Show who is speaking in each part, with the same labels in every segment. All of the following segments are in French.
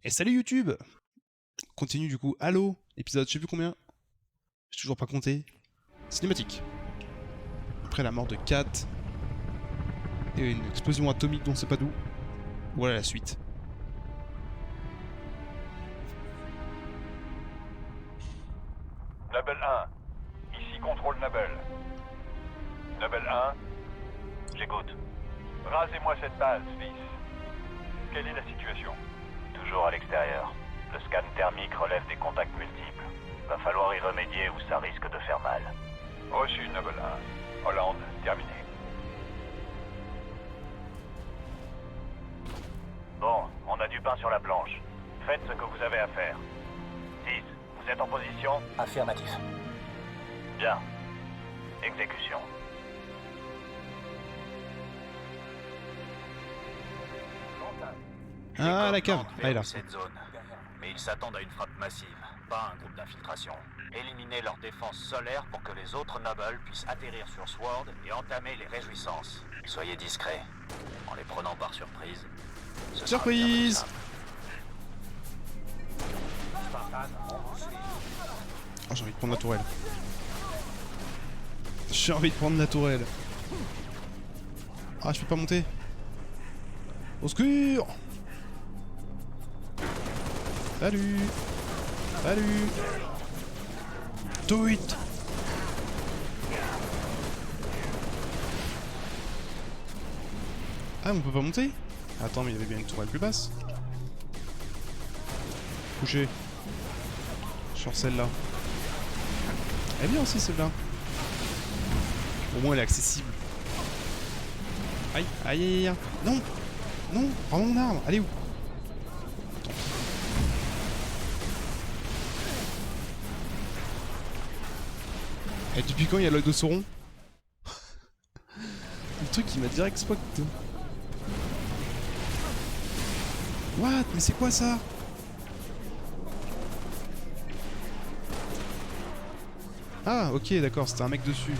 Speaker 1: Et salut YouTube! Continue du coup, Halo, épisode je sais plus combien. J'ai toujours pas compté. Cinématique. Après la mort de Kat et une explosion atomique dont on sait pas d'où. Voilà la suite.
Speaker 2: Nabel 1, ici contrôle Nabel. Nabel 1, j'écoute. Rasez-moi cette base, fils. Quelle est la situation? Toujours à l'extérieur. Le scan thermique relève des contacts multiples. Va falloir y remédier ou ça risque de faire mal. Reçu, Nabel 1. Hollande, terminé. Bon, on a du pain sur la planche. Faites ce que vous avez à faire. 6, vous êtes en position?
Speaker 3: Affirmatif.
Speaker 2: Bien. Exécution.
Speaker 1: Ah la cave,
Speaker 3: Covenant
Speaker 1: elle est là.
Speaker 3: verrouille cette zone. Mais ils s'attendent à une frappe massive, pas un groupe d'infiltration. Éliminez leur défense solaire pour que les autres Nobles puissent atterrir sur Sword et entamer les réjouissances. Soyez discrets, en les prenant par surprise. Ce sera
Speaker 1: Surprise!
Speaker 3: bien plus simple.
Speaker 1: Oh, j'ai envie de prendre la tourelle. J'ai envie de prendre la tourelle. Ah, je peux pas monter. Au secours! Salut! Salut! Do it! Ah, on peut pas monter? Attends, mais il y avait bien une tourelle plus basse. Couché. Sur celle-là. Elle est bien aussi celle-là. Au moins elle est accessible. Aïe, aïe, aïe, aïe. Non! Non! Prends mon arme! Allez où? Et depuis quand il y a l'œil de Sauron? Le truc qui m'a direct spot. What? Mais c'est quoi ça? Ah, ok, d'accord, c'était un mec dessus.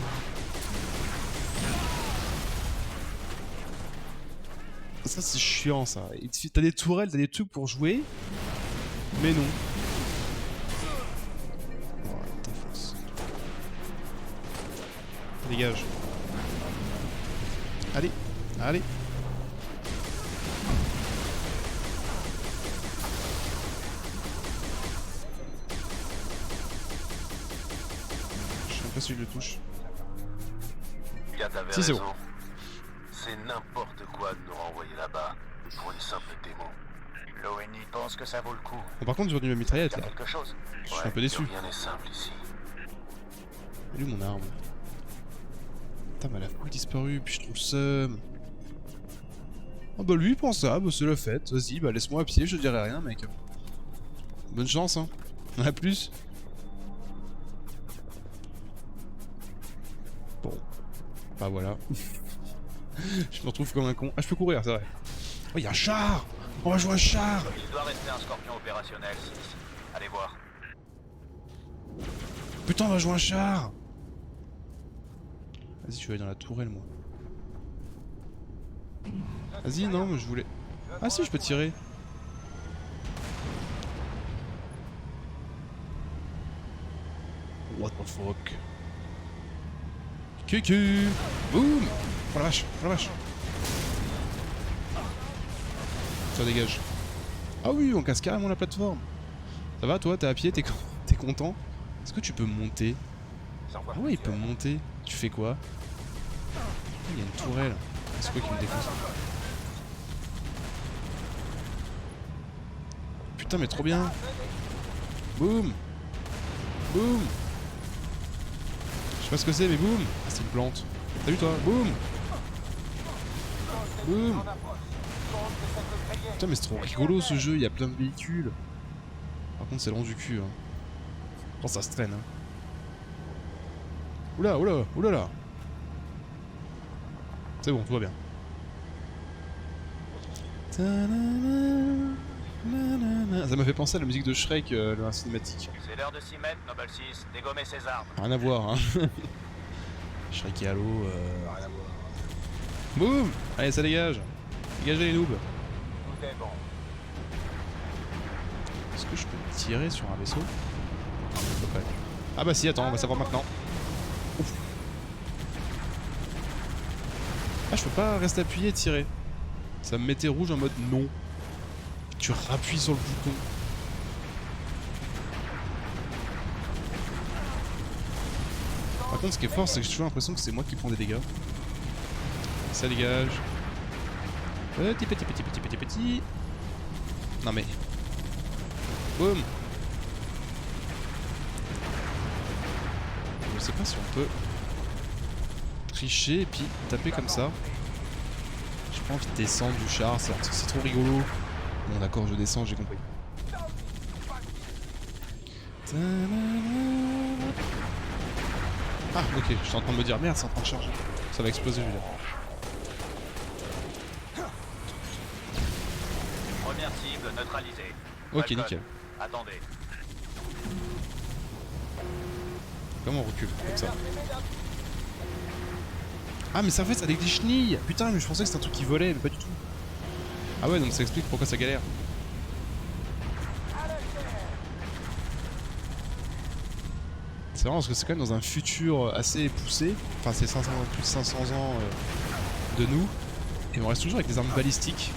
Speaker 1: Ça, c'est chiant, ça. T'as des tourelles, t'as des trucs pour jouer, mais non. Oh, t'enfonces. Dégage. Allez, allez. Je sais même pas si je le touche.
Speaker 4: Kat avait
Speaker 1: Si, c'est
Speaker 4: raison.
Speaker 1: bon.
Speaker 4: C'est n'importe quoi de nous renvoyer là-bas pour une simple démo.
Speaker 3: L'ONI pense que ça vaut le coup.
Speaker 1: Bon, par contre, j'ai retenu ma mitraillette
Speaker 3: C'est
Speaker 1: là.
Speaker 3: quelque chose.
Speaker 1: Je suis un peu déçu.
Speaker 4: Rien n'est simple ici.
Speaker 1: Elle est où mon arme? Putain, mais elle a full disparu, puis je trouve le seum. Ah bah lui il prend ça, bah c'est la fête, vas-y, bah laisse-moi à pied, je dirai rien mec. Bonne chance hein, à plus. Bon, bah voilà. Je me retrouve comme un con. Ah je peux courir, c'est vrai. Oh y'a un char! On va jouer un char!
Speaker 3: Il doit rester un scorpion opérationnel, 6. Allez voir.
Speaker 1: Putain on va jouer un char! Vas-y je vais aller dans la tourelle moi. Vas-y non mais je voulais... Ah si je peux tirer. What the fuck? Cucu! Boum! Oh la vache! Oh la vache! Ça dégage. Ah oui, on casse carrément la plateforme. Ça va toi, t'es à pied, t'es content? Est-ce que tu peux monter? Ah ouais, il peut monter. Tu fais quoi? Il y a une tourelle. C'est quoi qui me défonce? Putain, mais trop bien! Boum! Boum! Je sais pas ce que c'est, mais boum! Ah, c'est une plante. Salut toi! Boum! Boum! Putain, mais c'est trop rigolo ce jeu, il y a plein de véhicules. Par contre, c'est long du cul. Hein. Oh, ça se traîne. Hein. Oula, oula, oula là! C'est bon, tout va bien. Ça m'a fait penser à la musique de Shrek, la cinématique.
Speaker 3: C'est l'heure de s'y mettre, Noble 6. Dégommez ses armes.
Speaker 1: Rien à voir, hein. Shrek et Halo, rien à voir. Boum! Allez, ça dégage! Dégagez les noobs!
Speaker 3: Tout est bon.
Speaker 1: Est-ce que je peux tirer sur un vaisseau? À peu près. Ah bah si, attends, on va savoir maintenant. Ouf. Ah, je peux pas rester appuyé et tirer. Ça me mettait rouge en mode non. Tu rappuies sur le bouton. Par contre, ce qui est fort, c'est que j'ai toujours l'impression que c'est moi qui prends des dégâts. Ça dégage. Petit. Non mais... Boum. Je sais pas si on peut tricher et puis taper comme ça. J'ai pas envie de descendre du char, c'est trop rigolo. Bon d'accord, je descends, j'ai compris. Ah ok, je suis en train de me dire merde, c'est en train de charger. Ça va exploser, je veux dire.
Speaker 3: Première cible neutralisée.
Speaker 1: Ok,
Speaker 3: Falcon,
Speaker 1: nickel.
Speaker 3: Attendez.
Speaker 1: Comment on recule comme ça? Ah mais ça en fait ça avec des chenilles. Putain, mais je pensais que c'était un truc qui volait, mais pas du tout. Ah ouais, donc ça explique pourquoi ça galère. C'est marrant parce que c'est quand même dans un futur assez poussé. Enfin c'est plus de 500 ans de nous. Et on reste toujours avec des armes balistiques.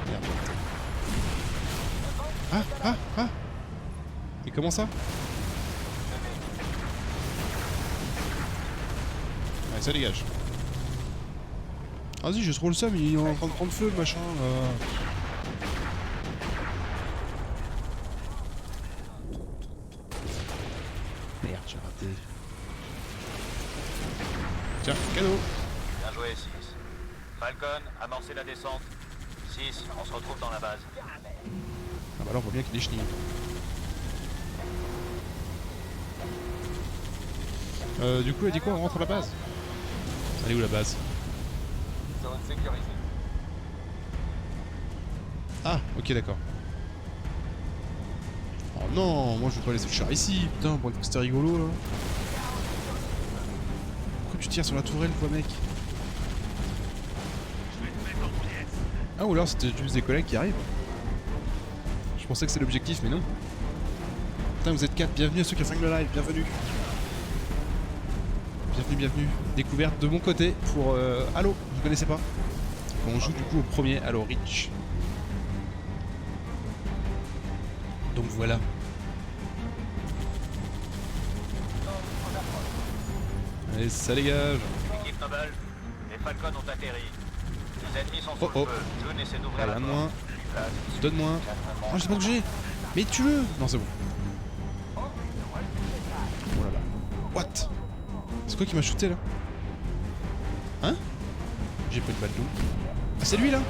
Speaker 1: Merde. Ah. Et comment ça? Ouais, ça dégage. Vas-y, j'ai trop le seum, il est en train de prendre feu, machin. Merde, j'ai raté. Tiens, cadeau.
Speaker 3: Bien joué, 6. Falcon, amorcez la descente. 6, on se retrouve dans la base.
Speaker 1: Ah bah là on voit bien qu'il y a des chenilles. Du coup elle dit quoi? On rentre à la base? Elle est où la base? Ah ok d'accord. Oh non, moi je veux pas laisser le char ici, putain, pour une fois que c'était rigolo là. Pourquoi tu tires sur la tourelle toi mec? Ah ou alors c'était juste des collègues qui arrivent. Je pensais que c'était l'objectif mais non. Putain vous êtes 4, bienvenue à ceux qui ont le live, bienvenue. Bienvenue. Découverte de mon côté pour Halo, je connaissais pas. On joue du coup au premier Halo Reach. Donc voilà. Allez, ça dégage.
Speaker 3: Équipe Noble, les Falcons ont atterri. Les ennemis sont sous le feu. June essaie d'ouvrir la
Speaker 1: Donne-moi.
Speaker 3: porte.
Speaker 1: Donne-moi. Oh, j'ai pas bougé. Mais tue-le. Non, c'est bon. Oh là là. What? C'est quoi qui m'a shooté là? Hein? J'ai pris une balle d'où? Ah, c'est lui là?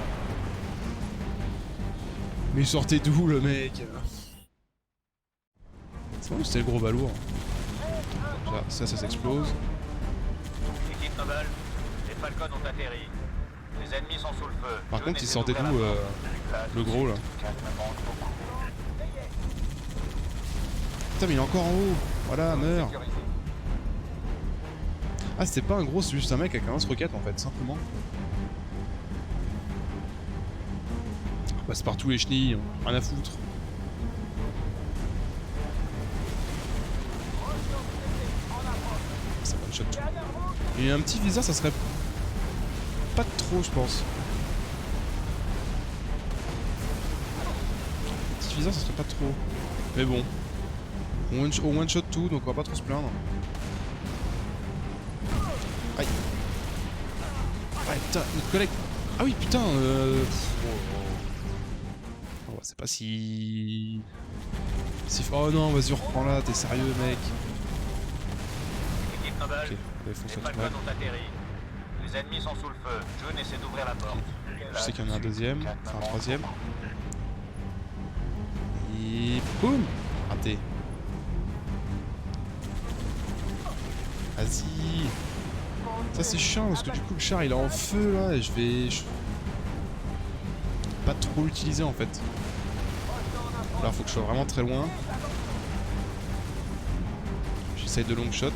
Speaker 1: Mais il sortait d'où le mec? C'est bon, c'était le gros balourd. Là, ça s'explose.
Speaker 3: Équipe Noble, les Falcons ont atterri. Les ennemis sont sous le feu.
Speaker 1: Par
Speaker 3: June
Speaker 1: contre, il
Speaker 3: essaie
Speaker 1: sortait
Speaker 3: d'ouvrir
Speaker 1: d'où
Speaker 3: la porte.
Speaker 1: le gros là?
Speaker 3: Calmement, beaucoup.
Speaker 1: Putain, mais il est encore en haut. Voilà, meurs. Ah, c'était pas un gros, c'est juste un mec avec un lance-roquette en fait, simplement. On passe par tous les chenilles, rien à foutre. Ça one-shot tout. Et un petit viseur, ça serait pas trop, je pense. Un petit viseur, ça serait pas trop. Mais bon. On one-shot tout, donc on va pas trop se plaindre. Aïe. Ah putain, notre collègue. Ah oui putain Oh, c'est pas si... Oh non, vas-y reprends là, t'es sérieux mec.
Speaker 3: Équipe Noble,
Speaker 1: Ok,
Speaker 3: les Falcons ont atterri. Les ennemis sont sous le feu. June essaie d'ouvrir la porte.
Speaker 1: Je sais qu'il y en a un deuxième, enfin un troisième. Et boum. Raté. Vas-y. Ça c'est chiant parce que du coup le char il est en feu là et je vais pas trop l'utiliser en fait. Là faut que je sois vraiment très loin. J'essaye de long shot.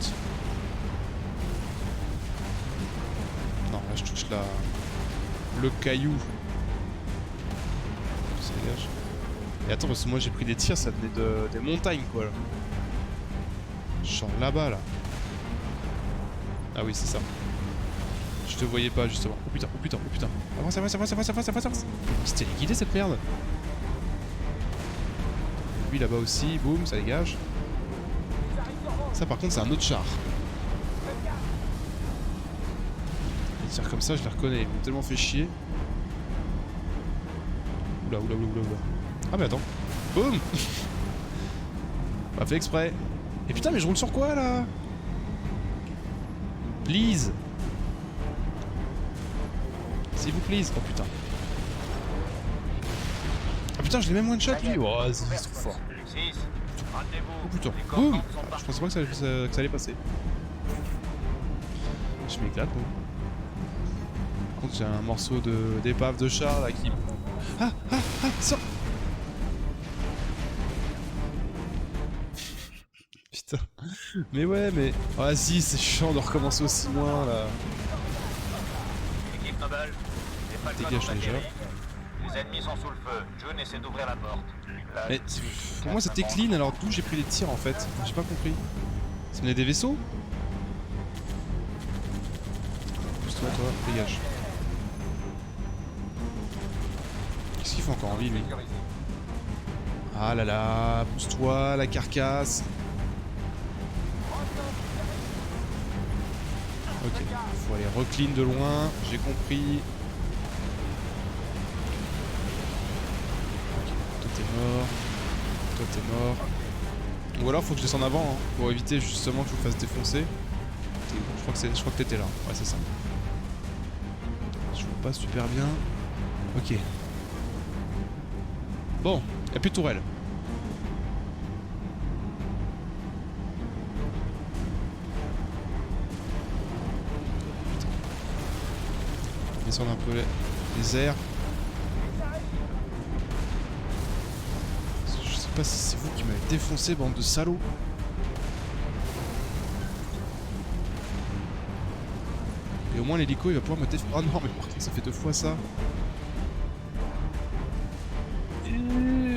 Speaker 1: Non là je touche le caillou. dégage. Et attends, parce que moi j'ai pris des tirs, ça venait des montagnes quoi là. Je sors là-bas là. Ah oui, c'est ça. Je te voyais pas justement. Oh putain, oh putain, oh putain. Avance, avance, avance, avance, avance, avance, avance. C'était liquidé cette merde. Lui là-bas aussi, boum, ça dégage. Ça par contre c'est un autre char. Les tirs comme ça je les reconnais, ils m'ont tellement fait chier. Oula, oula, oula, oula, oula. Ah mais attends. Boum. Pas fait exprès. Et putain mais je roule sur quoi là? Please. S'il vous plaît. Oh putain. Ah putain je l'ai même one shot lui. Oh c'est trop fort. Oh putain. Boum. Ah, je pensais pas que ça allait passer. Je m'éclate moi. Par contre j'ai un morceau d'épave de char là qui... Ah ah ah sors. Putain. Mais ouais mais... Ah oh, si c'est chiant de recommencer aussi loin là. Dégage déjà.
Speaker 3: Les ennemis sont sous le feu. June essaie d'ouvrir la porte.
Speaker 1: Mais pour moi c'était clean alors d'où j'ai pris les tirs en fait? J'ai pas compris. Ça venait des vaisseaux? Pousse-toi toi, dégage. Qu'est-ce qu'il fait encore en vie lui? Ah là là, pousse-toi la carcasse. Ok, faut aller reclean de loin, j'ai compris. Ok, toi t'es mort. Toi t'es mort. Ou alors faut que je descende avant, hein, pour éviter justement que je vous fasse défoncer. Je crois que t'étais là. Ouais c'est ça. Je vois pas super bien. Ok. Bon, y'a plus de tourelle. Descendre un peu les airs. Je sais pas si c'est vous qui m'avez défoncé, bande de salauds. Et au moins l'hélico il va pouvoir me défoncer. Oh non mais par contre ça fait 2 fois ça.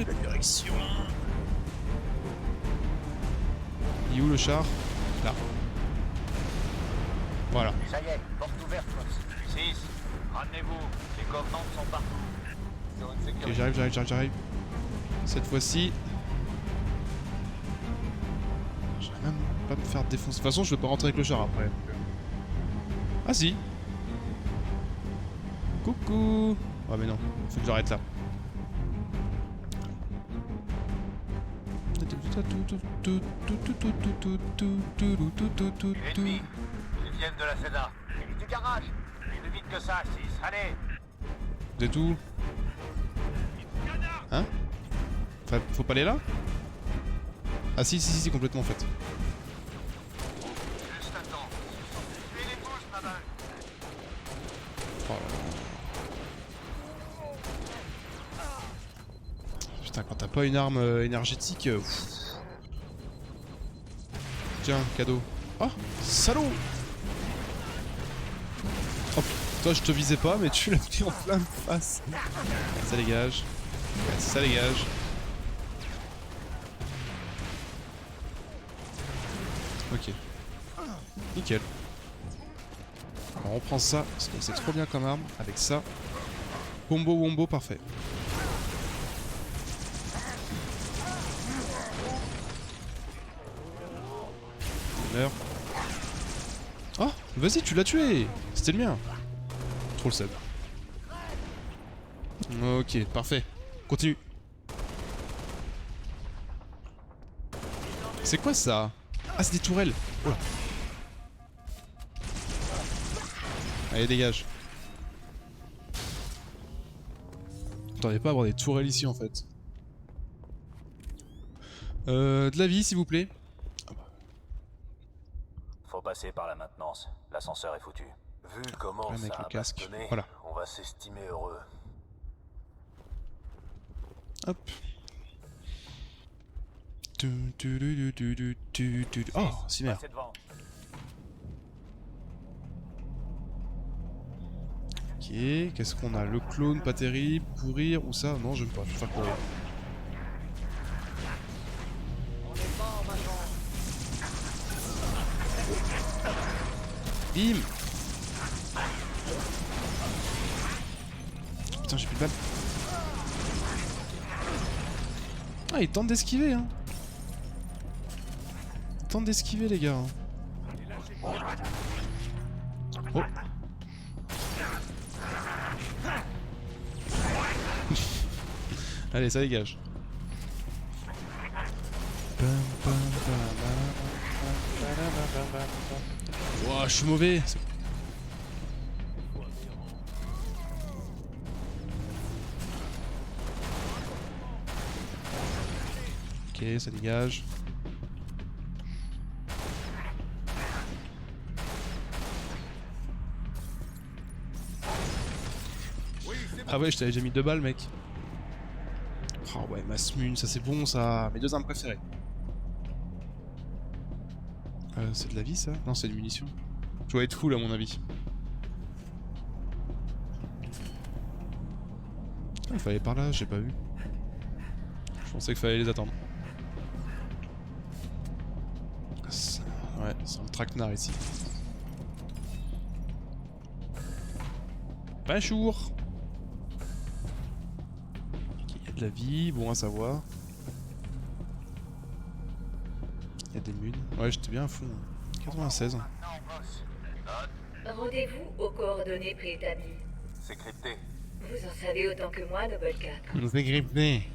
Speaker 1: La direction. Il est où le char? Là. Voilà.
Speaker 3: Ça y est, porte ouverte. 6, ramenez-vous. Les covenants sont partout.
Speaker 1: Ok, j'arrive. Cette fois-ci. Je vais même pas me faire défoncer. De toute façon, je vais pas rentrer avec le char après. Ah si. Coucou. Ah mais non, faut que j'arrête là.
Speaker 3: Ennemi, ils viennent de la Seda. Du garage. Plus vite que ça, 6. Allez.
Speaker 1: Vous êtes où? Hein? Enfin, faut pas aller là? Ah si, complètement en fait.
Speaker 3: Juste à temps. Tuez les bouches, ma balle.
Speaker 1: Oh là là. Putain, quand t'as pas une arme énergétique... Tiens, cadeau. Oh, salaud! Oh, toi je te visais pas, mais tu l'as pris en pleine face. Ça dégage. Ça dégage. Ok. Nickel. Alors on prend ça, parce que c'est trop bien comme arme. Avec ça. Combo wombo parfait. Meurs. Oh, vas-y, tu l'as tué. C'était le mien. Trop le sub. Ok, parfait. Continue. C'est quoi ça? Ah, c'est des tourelles. Oh là. Allez, dégage. J'attendais pas à avoir des tourelles ici en fait. De la vie, s'il vous plaît.
Speaker 3: Faut passer par la maintenance. L'ascenseur est foutu.
Speaker 4: Vu comment
Speaker 1: Avec
Speaker 4: ça
Speaker 1: le
Speaker 4: a
Speaker 1: casque.
Speaker 4: bastonné,
Speaker 1: Voilà.
Speaker 4: on va s'estimer heureux.
Speaker 1: Hop. Oh, si merde.
Speaker 3: Passez devant.
Speaker 1: Ok. Ok, qu'est-ce qu'on a? Le clone, pas terrible. Courir ou ça? Non, j'aime pas, je vais faire courir. Bim! Putain, j'ai plus de balles. Ah, il tente d'esquiver, hein. Il tente d'esquiver, les gars. Hein. Oh. Allez, ça dégage. Ouah, je suis mauvais. Ok, ça dégage. Ah ouais, je t'avais déjà mis 2 balles, mec. Oh ouais, ma smune, ça c'est bon, ça. Mes 2 armes préférées. C'est de la vie, ça? Non, c'est des munitions. Je dois être full, à mon avis. Ah, il fallait par là, j'ai pas vu. Je pensais qu'il fallait les attendre. Ouais, c'est un traquenard ici. Bonjour. Ok, il y a de la vie, bon à savoir. Il y a des mules. Ouais, j'étais bien à fond. 96.
Speaker 5: Rendez-vous aux coordonnées préétablies.
Speaker 4: C'est crypté.
Speaker 5: Vous en savez autant que moi, Noble 4.
Speaker 1: C'est grippé.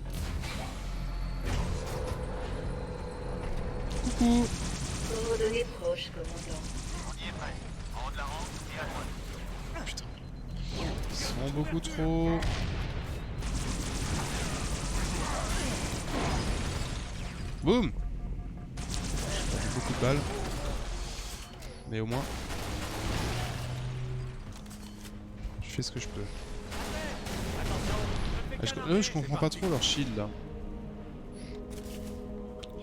Speaker 1: Coucou.
Speaker 5: Coordonnées proches, commandant.
Speaker 3: On y est prêt. En haut de la rampe et à droite.
Speaker 1: Putain. Ils sont beaucoup trop. Boum. Beaucoup de balles. Mais au moins. Je fais ce que je peux. Je comprends pas trop leur shield là.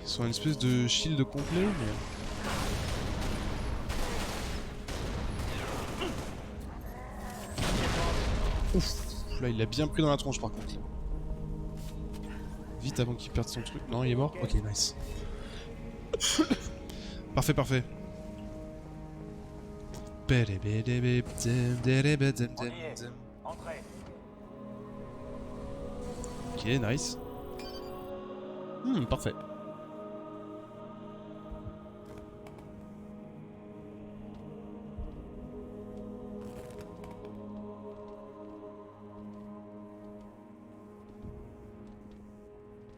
Speaker 1: Ils sont une espèce de shield complet mais... Ouf, là il l'a bien pris dans la tronche par contre. Vite avant qu'il perde son truc. Non, il est mort? Ok, nice. Parfait, parfait.
Speaker 3: On y est. Entrez.
Speaker 1: Ok, nice. Parfait.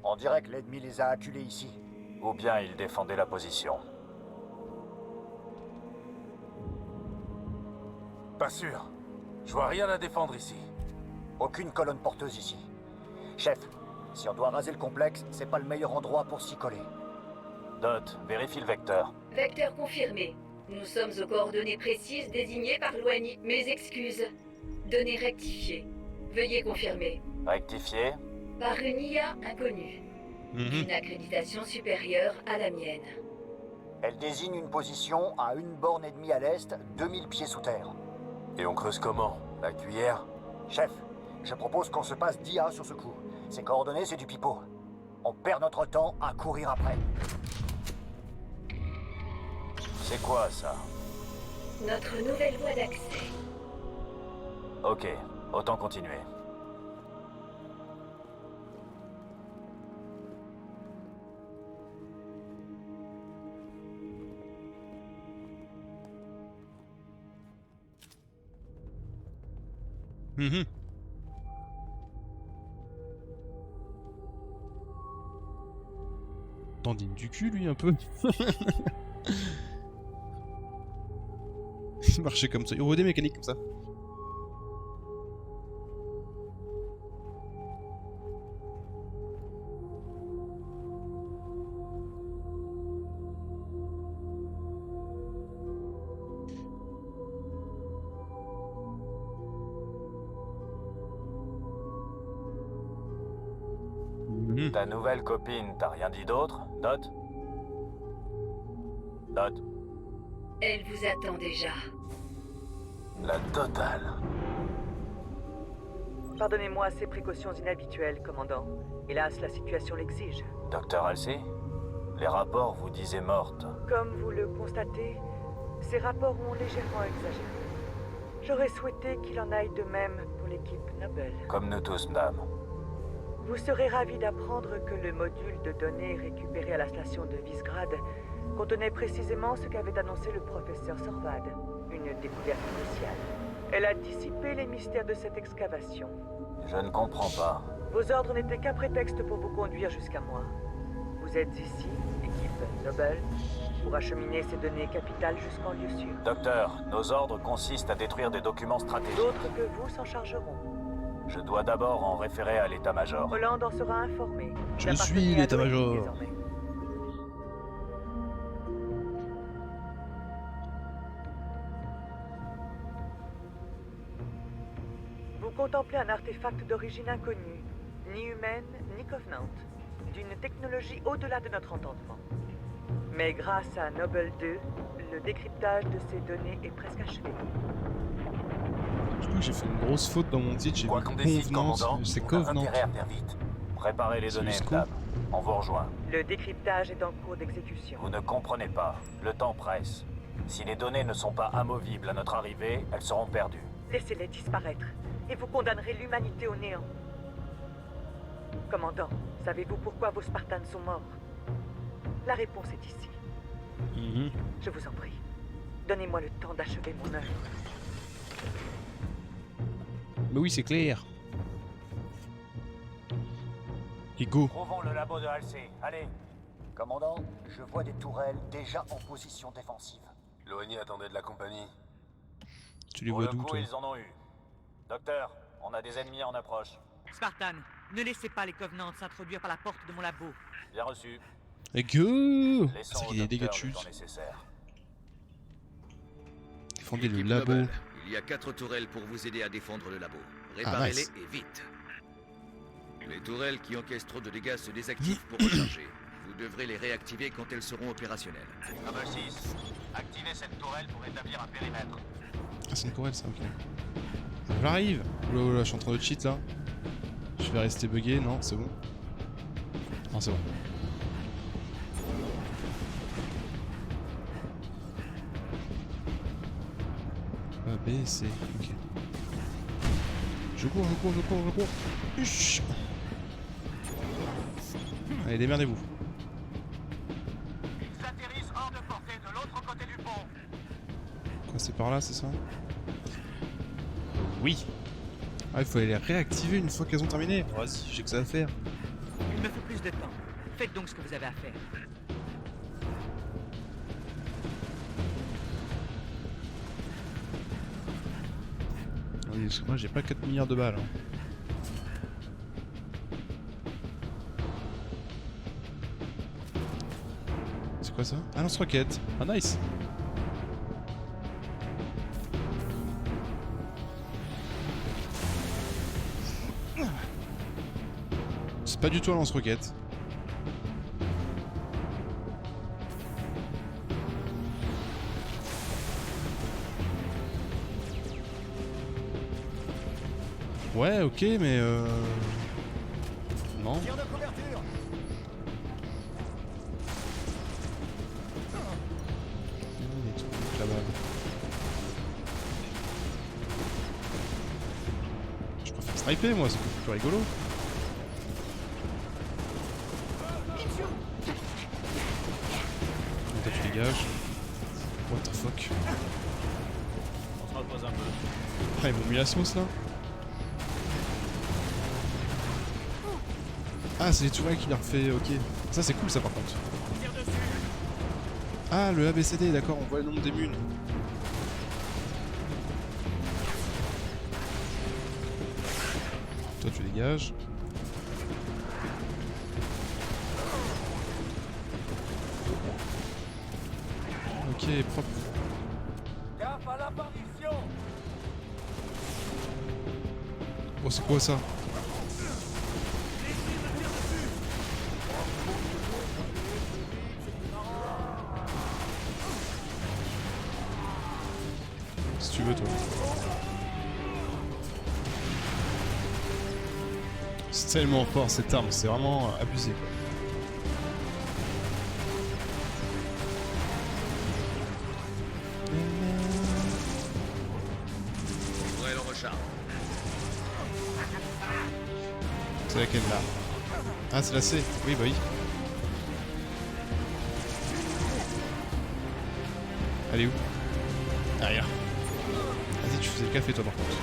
Speaker 6: On dirait que l'ennemi les a acculés ici.
Speaker 3: Ou bien ils défendaient la position.
Speaker 4: Pas sûr. Je vois rien à défendre ici.
Speaker 6: Aucune colonne porteuse ici. Chef, si on doit raser le complexe, c'est pas le meilleur endroit pour s'y coller.
Speaker 3: Dot, vérifie le vecteur.
Speaker 5: Vecteur confirmé. Nous sommes aux coordonnées précises désignées par l'ONI. Mes excuses. Données rectifiées. Veuillez confirmer.
Speaker 3: Rectifié.
Speaker 5: Par une IA inconnue. Une accréditation supérieure à la mienne.
Speaker 6: Elle désigne une position à une borne et demie à l'est, 2000 pieds sous terre.
Speaker 4: Et on creuse comment? La cuillère?
Speaker 6: Chef, je propose qu'on se passe d'IA sur ce coup. Ces coordonnées, c'est du pipeau. On perd notre temps à courir après.
Speaker 3: C'est quoi ça?
Speaker 5: Notre nouvelle voie d'accès.
Speaker 3: Ok, autant continuer.
Speaker 1: Tandine du cul lui un peu. Il marchait comme ça. Il aurait des mécaniques comme ça.
Speaker 3: Ta nouvelle copine, t'as rien dit d'autre, Dot? Dot?
Speaker 5: Elle vous attend déjà.
Speaker 4: La totale.
Speaker 7: Pardonnez-moi ces précautions inhabituelles, commandant. Hélas, la situation l'exige.
Speaker 3: Docteur Halsey, les rapports vous disaient morte.
Speaker 7: Comme vous le constatez, ces rapports ont légèrement exagéré. J'aurais souhaité qu'il en aille de même pour l'équipe Noble.
Speaker 3: Comme nous tous, madame.
Speaker 7: Vous serez ravi d'apprendre que le module de données récupéré à la station de Visegrad contenait précisément ce qu'avait annoncé le professeur Sorvad, une découverte cruciale. Elle a dissipé les mystères de cette excavation.
Speaker 3: Je ne comprends pas.
Speaker 7: Vos ordres n'étaient qu'un prétexte pour vous conduire jusqu'à moi. Vous êtes ici, équipe Noble, pour acheminer ces données capitales jusqu'en lieu sûr.
Speaker 3: Docteur, nos ordres consistent à détruire des documents stratégiques.
Speaker 7: D'autres que vous s'en chargeront.
Speaker 3: Je dois d'abord en référer à l'état-major.
Speaker 7: Hollande en sera informé.
Speaker 1: Je
Speaker 7: Vous
Speaker 1: suis
Speaker 7: appartenez à
Speaker 1: l'état-major.
Speaker 7: l'ONU désormais. Vous contemplez un artefact d'origine inconnue, ni humaine, ni Covenant, d'une technologie au-delà de notre entendement. Mais grâce à Noble 2, le décryptage de ces données est presque achevé.
Speaker 1: Je crois que j'ai fait une grosse faute dans mon titre, j'ai
Speaker 4: Quoi
Speaker 1: mis
Speaker 4: qu'on décide,
Speaker 1: Covenant,
Speaker 4: commandant,
Speaker 1: c'est
Speaker 3: On a
Speaker 1: Covenant.
Speaker 3: intérêt à faire vite. Préparez les
Speaker 1: C'est
Speaker 3: données,
Speaker 1: jusqu'où
Speaker 3: madame. On vous rejoint.
Speaker 7: Le décryptage est en cours d'exécution.
Speaker 3: Vous ne comprenez pas. Le temps presse. Si les données ne sont pas amovibles à notre arrivée, elles seront perdues.
Speaker 7: Laissez-les disparaître, et vous condamnerez l'humanité au néant. Commandant, savez-vous pourquoi vos Spartans sont morts? La réponse est ici.
Speaker 1: Mhm.
Speaker 7: Je vous en prie. Donnez-moi le temps d'achever mon œuvre.
Speaker 1: Mais oui, c'est clair. Et go.
Speaker 3: Trouvons le labo de Halsey. Allez.
Speaker 6: Commandant, je vois des tourelles déjà en position défensive.
Speaker 4: L'ONI attendait de la compagnie.
Speaker 1: Tu les
Speaker 3: Pour
Speaker 1: vois
Speaker 3: le
Speaker 1: d'où,
Speaker 3: coup,
Speaker 1: toi?
Speaker 3: ils en ont eu. Docteur, on a des ennemis en approche.
Speaker 7: Spartan, ne laissez pas les Covenants s'introduire par la porte de mon labo.
Speaker 3: Bien reçu.
Speaker 1: Et go.
Speaker 3: Laissons
Speaker 1: C'est
Speaker 3: au
Speaker 1: qu'il y a des dégâts de
Speaker 3: docteur le
Speaker 1: chute.
Speaker 3: temps nécessaire.
Speaker 1: Défendez le
Speaker 8: Équipe
Speaker 1: labo.
Speaker 8: Noble, il y a 4 tourelles pour vous aider à défendre le labo. Réparez-les
Speaker 1: nice.
Speaker 8: et vite. Les tourelles qui encaissent trop de dégâts se désactivent pour recharger. Vous devrez les réactiver quand elles seront opérationnelles.
Speaker 3: Noble 6, activez cette tourelle pour établir un périmètre.
Speaker 1: Ah, c'est une chorale, ça, ok. J'arrive. Oula, oula, je suis en train de cheat, là. Je vais rester bugué, non, c'est bon. Non, c'est bon. A, B, C, ok. Je cours. Huch. Allez, démerdez-vous.
Speaker 3: Ils atterrissent hors de portée de l'autre côté du pont.
Speaker 1: Quoi, c'est par là, c'est ça? Oui. Ah, il faut aller les réactiver une fois qu'elles ont terminé. Vas-y, j'ai que ça à faire.
Speaker 7: Il me faut plus de temps. Faites donc ce que vous avez à faire.
Speaker 1: Oui, parce que moi j'ai pas 4 milliards de balles. Hein. C'est quoi ça? Ah, lance-roquette. Ah, nice. C'est pas du tout un lance-roquette. Ouais, ok, mais non.
Speaker 6: Tir de couverture.
Speaker 1: Des trucs là-bas. Je préfère sniper, moi, c'est beaucoup plus rigolo. Et toi, tu dégages. What the fuck?
Speaker 3: On se repose un peu.
Speaker 1: Ah, ils m'ont mis la sauce là. Ah, c'est les tourelles qui leur fait. Ok. Ça, c'est cool, ça par contre. Ah, le ABCD, d'accord, on voit le nombre des munes. Toi, tu dégages. Ok, propre.
Speaker 6: Gaffe à l'apparition.
Speaker 1: Oh, c'est quoi ça? Si tu veux, toi. C'est tellement fort cette arme, c'est vraiment abusé quoi.
Speaker 8: Ouais, on recharge.
Speaker 1: C'est laquelle là? Ah c'est la C, oui bah oui. Elle est où? Derrière. Vas-y tu faisais le café toi par contre.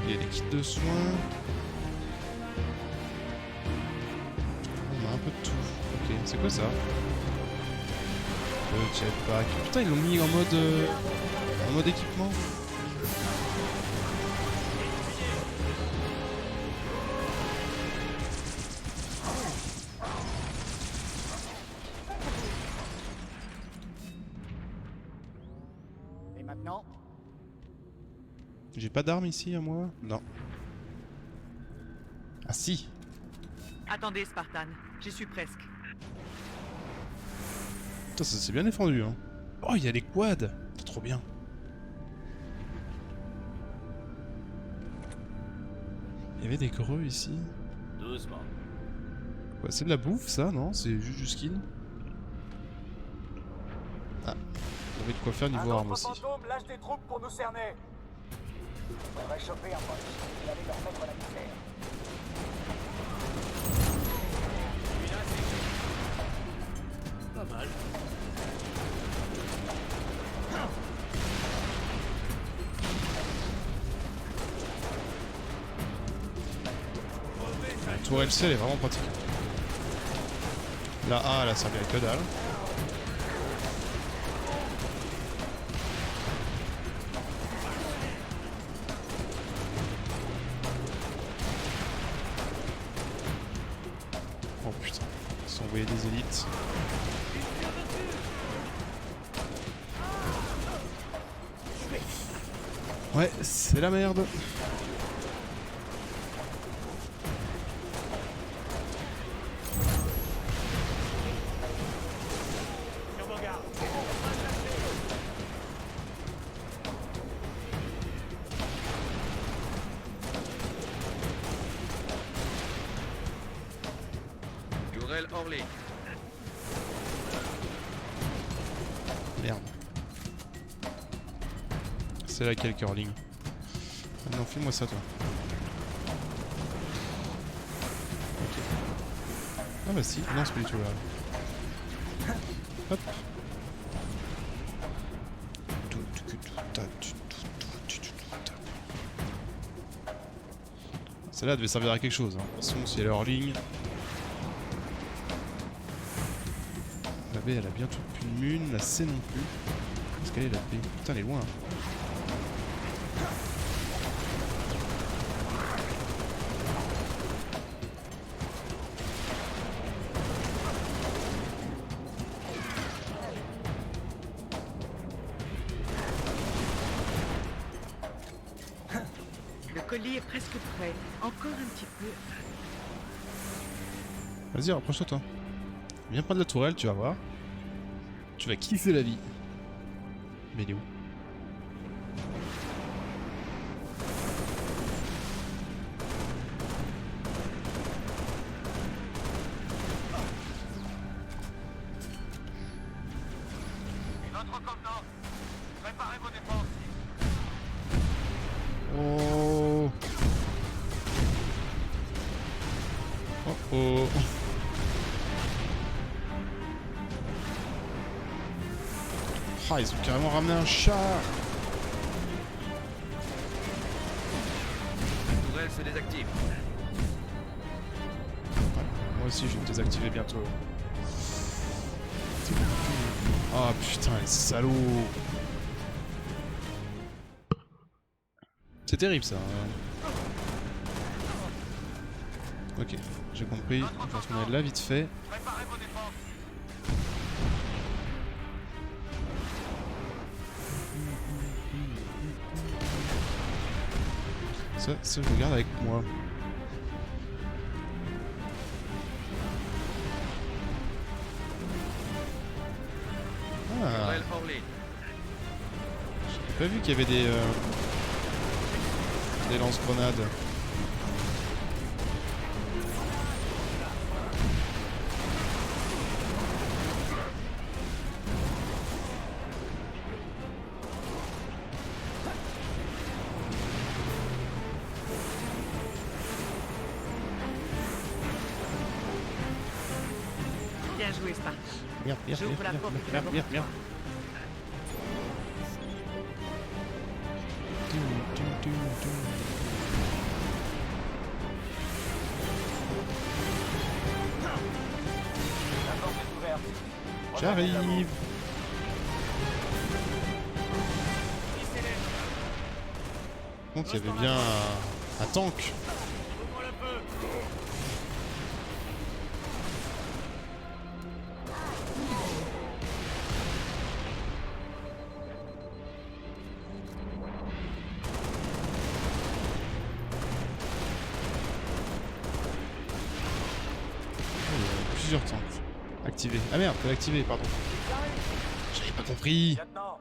Speaker 1: Il y a des kits de soins. On a un peu de tout. Ok, c'est quoi ça? Le jetpack. Putain, ils l'ont mis en mode équipement.
Speaker 6: Et maintenant?
Speaker 1: J'ai pas d'arme ici à moi? Non. Ah si!
Speaker 7: Attendez, Spartan, j'y suis presque.
Speaker 1: Putain, ça s'est bien défendu, hein. Oh, il y a les quads! C'est trop bien. Il y avait des creux ici.
Speaker 3: Doucement.
Speaker 1: Quoi, c'est de la bouffe ça, non? C'est juste du skin? Ah, on avait de quoi faire niveau arme aussi.
Speaker 6: Fantôme lâche des troupes pour nous cerner. On va choper un pote et aller leur mettre la misère.
Speaker 3: Pas mal.
Speaker 1: La tourelle C elle est vraiment pratique. La A elle a servi à que dalle. Oh putain, ils sont envoyés des élites. Ouais, c'est la merde.
Speaker 8: Tourelle hors ligne.
Speaker 1: Merde. C'est laquelle curling? Ah non, fais-moi ça toi. Ok. Ah bah si, non c'est pas du tout là. Hop. Celle-là devait servir à quelque chose. Hein. De toute façon, si elle est hors ligne. La B elle a bientôt plus de mune, la C non plus. Est-ce qu'elle est la B? Putain elle est loin.
Speaker 7: Le colis est presque prêt. Encore un petit peu.
Speaker 1: Vas-y, rapproche-toi toi. Viens prendre la tourelle, tu vas voir. Tu vas kiffer la vie. Mais il est où?
Speaker 2: Une autre commandant. Préparez vos défenses.
Speaker 1: Oh. Oh oh. Ah, ils ont carrément ramené un char.
Speaker 8: Tourelle se désactive.
Speaker 1: Moi aussi, je vais me désactiver bientôt. Oh putain, les salauds. C'est terrible ça. Ok, j'ai compris. Je vais retourner là vite fait.
Speaker 2: Préparez vos défenses.
Speaker 1: Ça, je le garde avec moi. Ah,
Speaker 8: Tourelle hors ligne.
Speaker 1: j'ai pas vu qu'il y avait des lance-grenades.
Speaker 7: Bien joué, Spartan.
Speaker 1: Merde, merde,
Speaker 7: J'ouvre la
Speaker 1: merde,
Speaker 7: porte
Speaker 1: merde,
Speaker 7: du
Speaker 1: merde, merde, merde.
Speaker 6: La porte est ouverte.
Speaker 1: J'arrive. Par contre, il y avait bien un tank. Plusieurs tanks. Activé. Ah merde, faut l'activer, pardon. J'avais pas compris.
Speaker 6: Lieutenant,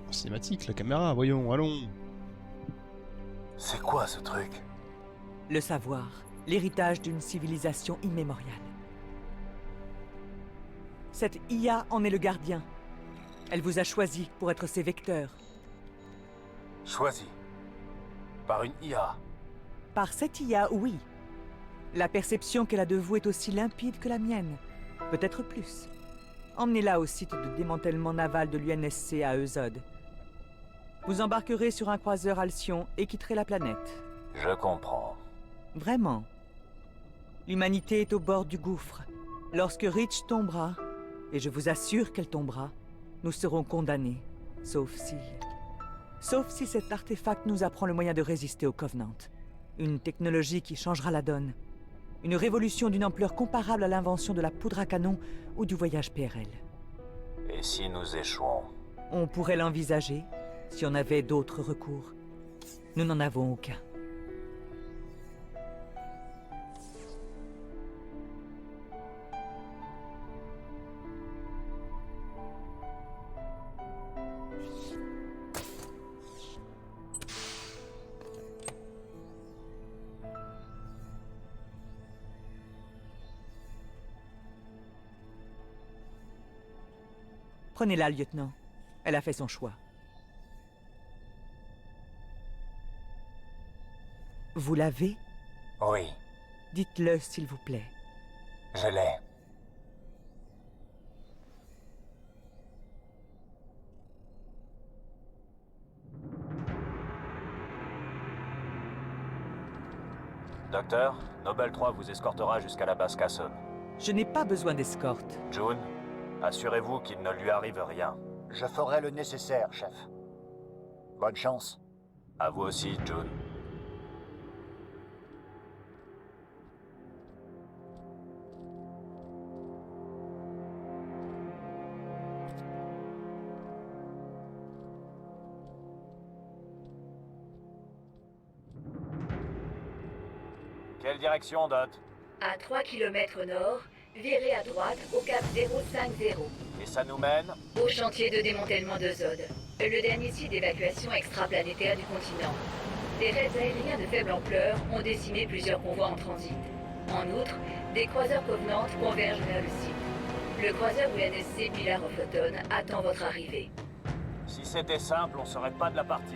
Speaker 1: Oh, cinématique, la caméra, voyons, allons.
Speaker 4: C'est quoi ce truc?
Speaker 7: Le savoir, l'héritage d'une civilisation immémoriale. Cette IA en est le gardien. Elle vous a choisi pour être ses vecteurs.
Speaker 4: Choisi. Par une IA.
Speaker 7: Par cette IA, oui. La perception qu'elle a de vous est aussi limpide que la mienne. Peut-être plus. Emmenez-la au site de démantèlement naval de l'UNSC à Eusode. Vous embarquerez sur un croiseur Alcyon et quitterez la planète.
Speaker 4: Je comprends.
Speaker 7: Vraiment. L'humanité est au bord du gouffre. Lorsque Reach tombera, et je vous assure qu'elle tombera, nous serons condamnés. Sauf si cet artefact nous apprend le moyen de résister au Covenant. Une technologie qui changera la donne. Une révolution d'une ampleur comparable à l'invention de la poudre à canon ou du voyage PRL.
Speaker 4: Et si nous échouons?
Speaker 7: On pourrait l'envisager, si on avait d'autres recours. Nous n'en avons aucun. Prenez-la, lieutenant. Elle a fait son choix. Vous l'avez?
Speaker 6: oui,
Speaker 7: Dites-le, s'il vous plaît.
Speaker 6: je l'ai.
Speaker 3: Docteur, Noble 3 vous escortera jusqu'à la base Casson.
Speaker 7: Je n'ai pas besoin d'escorte.
Speaker 3: June, assurez-vous qu'il ne lui arrive rien.
Speaker 6: Je ferai le nécessaire, chef. Bonne chance.
Speaker 3: À vous aussi, June. Quelle direction, Dot?
Speaker 5: À 3 km nord, virez à droite au cap 050,
Speaker 3: Et ça nous mène?
Speaker 5: au chantier de démantèlement de Zod, le dernier site d'évacuation extraplanétaire du continent. Des raids aériens de faible ampleur ont décimé plusieurs convois en transit. En outre, des croiseurs Covenant convergent vers le site. Le croiseur UNSC Pillar of Autumn attend votre arrivée.
Speaker 3: Si c'était simple, on serait pas de la partie.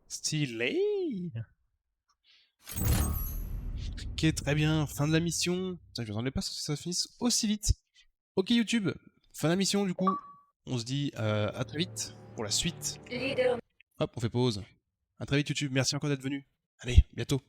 Speaker 1: Stylé. Ok, très bien, fin de la mission. Putain, je m'attendais pas à ce que ça finisse aussi vite. Ok YouTube, fin de la mission du coup. On se dit à très vite pour la suite.
Speaker 5: Leader
Speaker 1: Hop, on fait pause. À très vite YouTube, merci encore d'être venu. Allez, bientôt.